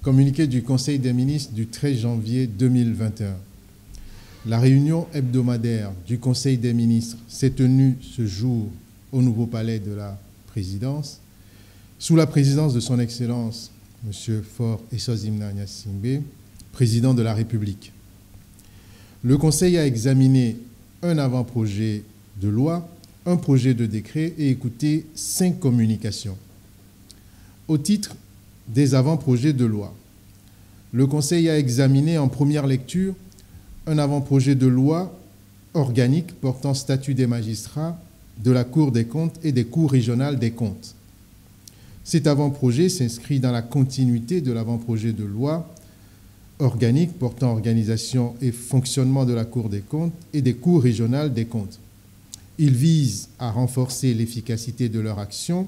Communiqué du Conseil des ministres du 13 janvier 2021. La réunion hebdomadaire du Conseil des ministres s'est tenue ce jour au nouveau palais de la présidence, sous la présidence de son Excellence, M. Faure Essozimna Gnassingbé, président de la République. Le Conseil a examiné un avant-projet de loi, un projet de décret et écouté 5 communications. Au titre des avant-projets de loi, le Conseil a examiné en première lecture un avant-projet de loi organique portant statut des magistrats de la Cour des comptes et des cours régionales des comptes. Cet avant-projet s'inscrit dans la continuité de l'avant-projet de loi organique portant organisation et fonctionnement de la Cour des comptes et des cours régionales des comptes. Il vise à renforcer l'efficacité de leur action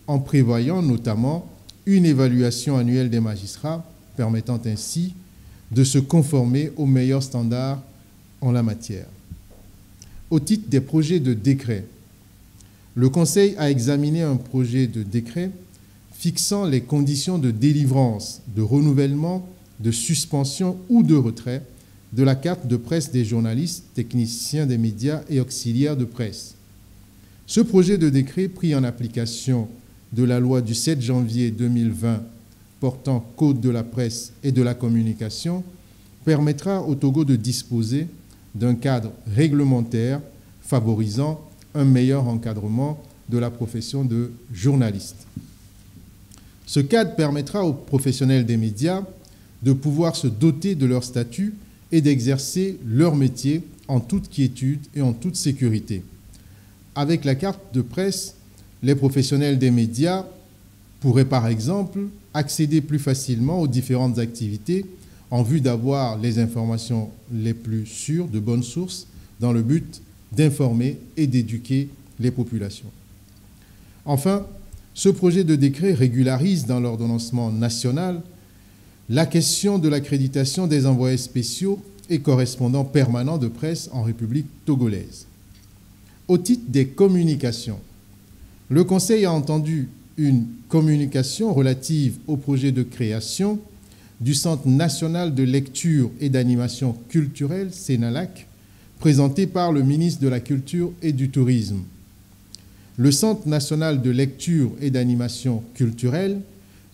en prévoyant notamment une évaluation annuelle des magistrats permettant ainsi de se conformer aux meilleurs standards en la matière. Au titre des projets de décret, le Conseil a examiné un projet de décret fixant les conditions de délivrance, de renouvellement, de suspension ou de retrait de la carte de presse des journalistes, techniciens des médias et auxiliaires de presse. Ce projet de décret, pris en application de la loi du 7 janvier 2020 portant Code de la presse et de la communication, permettra au Togo de disposer d'un cadre réglementaire favorisant un meilleur encadrement de la profession de journaliste. Ce cadre permettra aux professionnels des médias de pouvoir se doter de leur statut et d'exercer leur métier en toute quiétude et en toute sécurité. Avec la carte de presse, les professionnels des médias pourraient par exemple accéder plus facilement aux différentes activités en vue d'avoir les informations les plus sûres, de bonnes sources, dans le but d'informer et d'éduquer les populations. Enfin, ce projet de décret régularise dans l'ordonnancement national la question de l'accréditation des envoyés spéciaux et correspondants permanents de presse en République togolaise. Au titre des communications, le Conseil a entendu une communication relative au projet de création du Centre national de lecture et d'animation culturelle, CNALAC, présenté par le ministre de la Culture et du Tourisme. Le Centre national de lecture et d'animation culturelle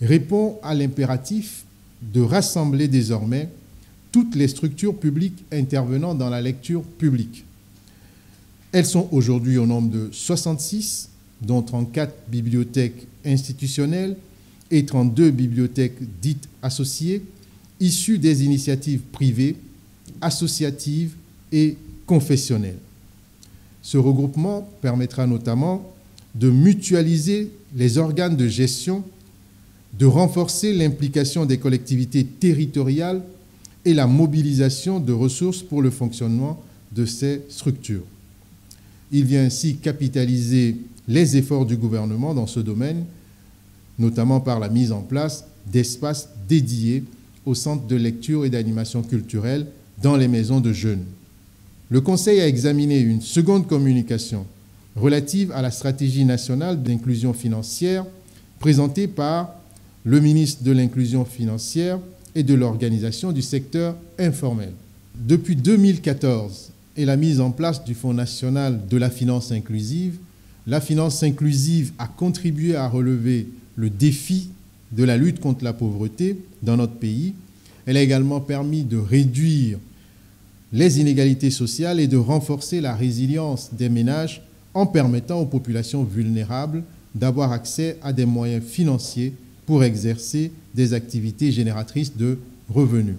répond à l'impératif de rassembler désormais toutes les structures publiques intervenant dans la lecture publique. Elles sont aujourd'hui au nombre de 66, dont 34 bibliothèques institutionnelles et 32 bibliothèques dites associées, issues des initiatives privées, associatives et confessionnelles. Ce regroupement permettra notamment de mutualiser les organes de gestion, de renforcer l'implication des collectivités territoriales et la mobilisation de ressources pour le fonctionnement de ces structures. Il vient ainsi capitaliser les efforts du gouvernement dans ce domaine, notamment par la mise en place d'espaces dédiés aux centres de lecture et d'animation culturelle dans les maisons de jeunes. Le Conseil a examiné une seconde communication relative à la stratégie nationale d'inclusion financière présentée par le ministre de l'Inclusion financière et de l'organisation du secteur informel. Depuis 2014 et la mise en place du Fonds national de la finance inclusive, la finance inclusive a contribué à relever le défi de la lutte contre la pauvreté dans notre pays. Elle a également permis de réduire les inégalités sociales et de renforcer la résilience des ménages en permettant aux populations vulnérables d'avoir accès à des moyens financiers pour exercer des activités génératrices de revenus.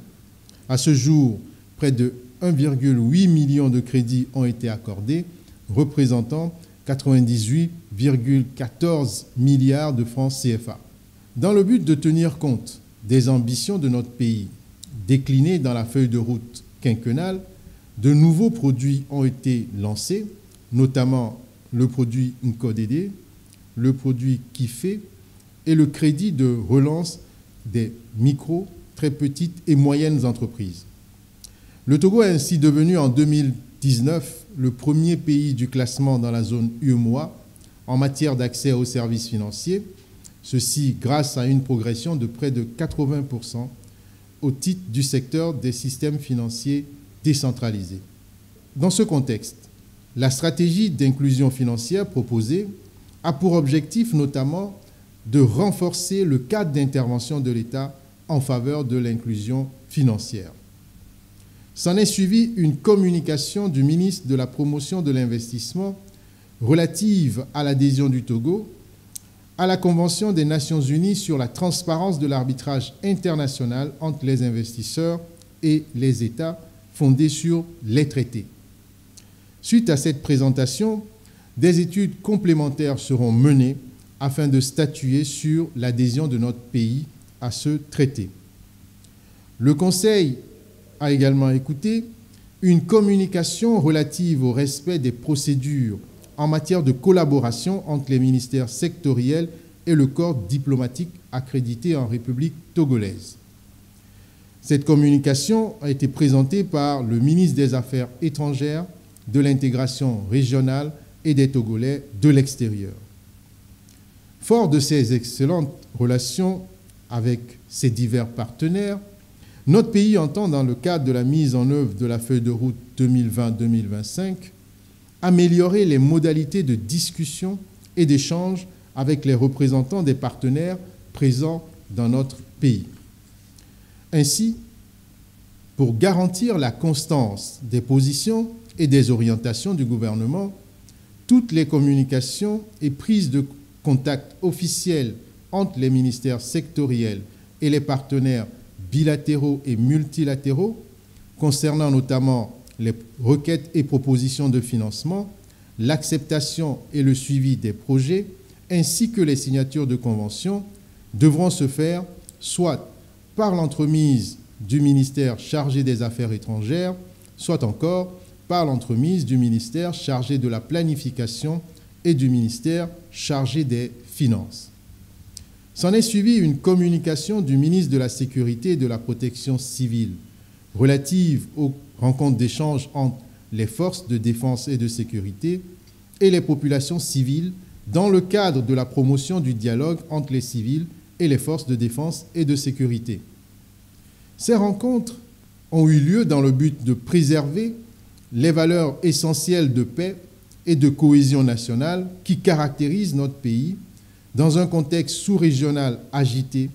À ce jour, près de 1,8 million de crédits ont été accordés, représentant 98,14 milliards de francs CFA. Dans le but de tenir compte des ambitions de notre pays déclinées dans la feuille de route quinquennale, de nouveaux produits ont été lancés, notamment le produit Nkodede, le produit Kifé et le crédit de relance des micro, très petites et moyennes entreprises. Le Togo est ainsi devenu en 2019 le premier pays du classement dans la zone UEMOA en matière d'accès aux services financiers, Ceci grâce à une progression de près de 80% au titre du secteur des systèmes financiers décentralisés. Dans ce contexte, la stratégie d'inclusion financière proposée a pour objectif notamment de renforcer le cadre d'intervention de l'État en faveur de l'inclusion financière. S'en est suivi une communication du ministre de la Promotion de l'investissement relative à l'adhésion du Togo à la Convention des Nations Unies sur la transparence de l'arbitrage international entre les investisseurs et les États fondée sur les traités. Suite à cette présentation, des études complémentaires seront menées afin de statuer sur l'adhésion de notre pays à ce traité. Le Conseil a également écouté une communication relative au respect des procédures en matière de collaboration entre les ministères sectoriels et le corps diplomatique accrédité en République togolaise. Cette communication a été présentée par le ministre des Affaires étrangères, de l'intégration régionale et des Togolais de l'extérieur. Fort de ces excellentes relations avec ses divers partenaires, notre pays entend, dans le cadre de la mise en œuvre de la feuille de route 2020-2025, améliorer les modalités de discussion et d'échange avec les représentants des partenaires présents dans notre pays. Ainsi, pour garantir la constance des positions et des orientations du gouvernement, toutes les communications et prises de contact officielles entre les ministères sectoriels et les partenaires bilatéraux et multilatéraux, concernant notamment les requêtes et propositions de financement, l'acceptation et le suivi des projets, ainsi que les signatures de conventions, devront se faire soit par l'entremise du ministère chargé des Affaires étrangères, soit encore par l'entremise du ministère chargé de la planification et du ministère chargé des Finances. S'en est suivi une communication du ministre de la Sécurité et de la Protection civile relative aux rencontres d'échange entre les forces de défense et de sécurité et les populations civiles dans le cadre de la promotion du dialogue entre les civils et les forces de défense et de sécurité. Ces rencontres ont eu lieu dans le but de préserver les valeurs essentielles de paix et de cohésion nationale qui caractérisent notre pays dans un contexte sous-régional agité,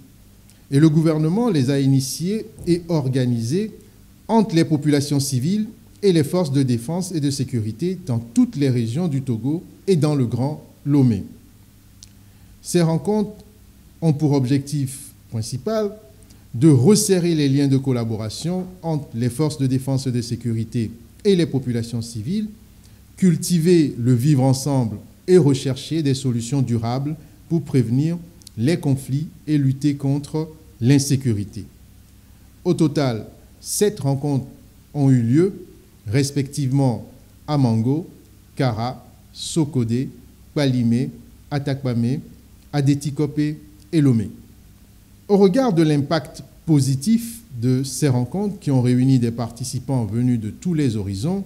et le gouvernement les a initiés et organisés entre les populations civiles et les forces de défense et de sécurité dans toutes les régions du Togo et dans le Grand Lomé. Ces rencontres ont pour objectif principal de resserrer les liens de collaboration entre les forces de défense et de sécurité et les populations civiles, cultiver le vivre ensemble et rechercher des solutions durables pour prévenir les conflits et lutter contre l'insécurité. Au total, 7 rencontres ont eu lieu, respectivement à Mango, Kara, Sokodé, Palimé, Atakpamé, Adétikopé et Lomé. Au regard de l'impact positif de ces rencontres qui ont réuni des participants venus de tous les horizons,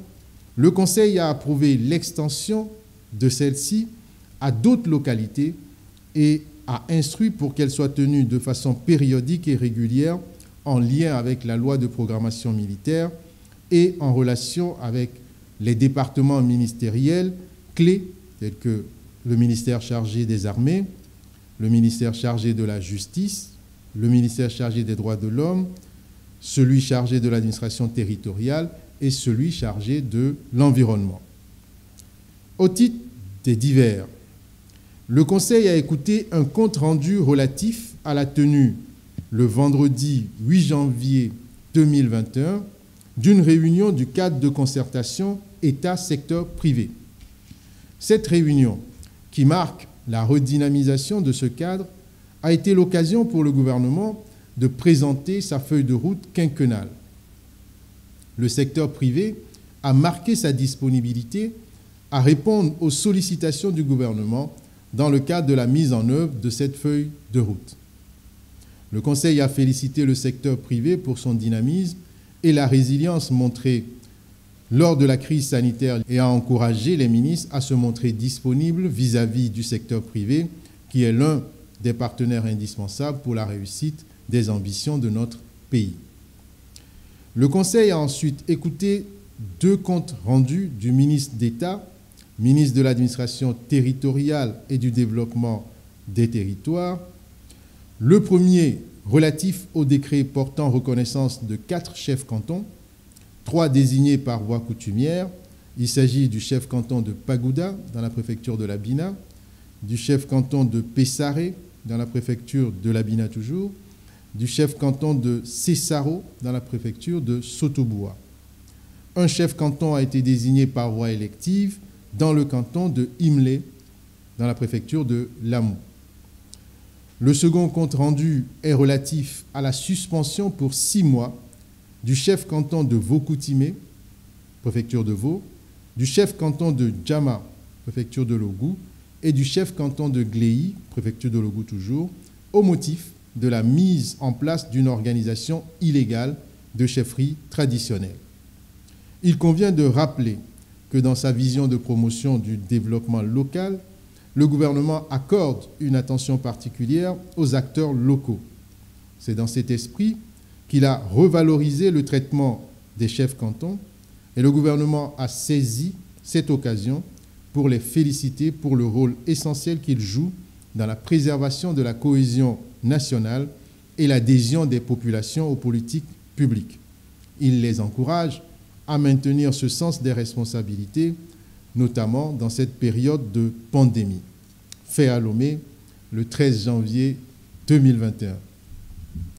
le Conseil a approuvé l'extension de celle-ci à d'autres localités et a instruit pour qu'elle soit tenue de façon périodique et régulière en lien avec la loi de programmation militaire et en relation avec les départements ministériels clés tels que le ministère chargé des Armées, le ministère chargé de la Justice, le ministère chargé des Droits de l'Homme, celui chargé de l'administration territoriale et celui chargé de l'environnement. Au titre des divers, le Conseil a écouté un compte-rendu relatif à la tenue, le vendredi 8 janvier 2021, d'une réunion du cadre de concertation État-secteur privé. Cette réunion, qui marque la redynamisation de ce cadre, a été l'occasion pour le gouvernement de présenter sa feuille de route quinquennale. Le secteur privé a marqué sa disponibilité à répondre aux sollicitations du gouvernement dans le cadre de la mise en œuvre de cette feuille de route. Le Conseil a félicité le secteur privé pour son dynamisme et la résilience montrée lors de la crise sanitaire et a encouragé les ministres à se montrer disponibles vis-à-vis du secteur privé, qui est l'un des partenaires indispensables pour la réussite des ambitions de notre pays. Le Conseil a ensuite écouté 2 comptes rendus du ministre d'État, ministre de l'Administration territoriale et du Développement des territoires. Le premier relatif au décret portant reconnaissance de 4 chefs cantons, 3 désignés par voie coutumière. Il s'agit du chef canton de Pagouda, dans la préfecture de l'Abina, du chef canton de Pessaré, dans la préfecture de l'Abina toujours, du chef canton de Cessaro, dans la préfecture de Sotoboua. Un chef canton a été désigné par voie élective dans le canton de Imlé, dans la préfecture de Lamou. Le second compte rendu est relatif à la suspension pour 6 mois du chef canton de Vaud-Coutimé, préfecture de Vaud, du chef canton de Djama, préfecture de Logou, et du chef canton de Gléy, préfecture de Logou toujours, au motif de la mise en place d'une organisation illégale de chefferie traditionnelle. Il convient de rappeler que dans sa vision de promotion du développement local, le gouvernement accorde une attention particulière aux acteurs locaux. C'est dans cet esprit qu'il a revalorisé le traitement des chefs cantons et le gouvernement a saisi cette occasion pour les féliciter pour le rôle essentiel qu'ils jouent dans la préservation de la cohésion nationale et l'adhésion des populations aux politiques publiques. Il les encourage à maintenir ce sens des responsabilités, notamment dans cette période de pandémie. Fait à Lomé le 13 janvier 2021.